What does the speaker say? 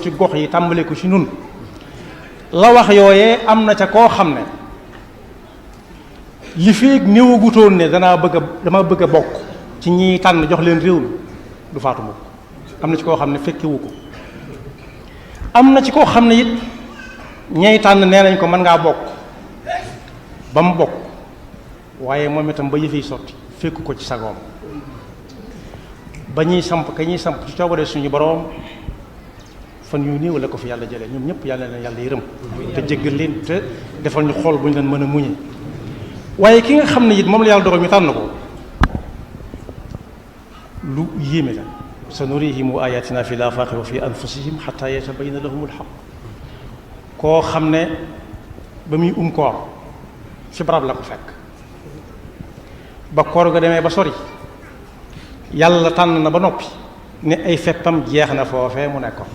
ci gox yi tàmbale ko ci nun la wax yooyee am na ca koo xam ne li feeg néewagutoon ne dama bëgg a bokk ci ñi tànn jox leen réew mi du faatu mukk. am na ci koo xam ne fekkewu ko am na ci koo xam ne it ñay tànn nee nañ ko mën ngaa bokk ba mu bokk waaye moom itam ba yëf yi sotti fekku ko ci sagoom ba ñuy samp ci coobare suñu boroom fan yu néew la ko fi yàlla jëlee ñoom ñëpp yàlla na yàlla yërëm te jéggal leen te defal ñu xool bu ñu leen mën a muñe waaye ki nga xam ne it moom la yàlla dogal ñu tànn ko lu yéeme la sanurihim ayatina fi l-afaaqi wa fi anfusihim xataa yatabayyana lahum al-xaq koo xam ne ba muy koor fi barab la ko fekk ba koor ga demee ba sori yàlla tànn na ba noppi ne ay feppam jeex na foofee mu nekkoon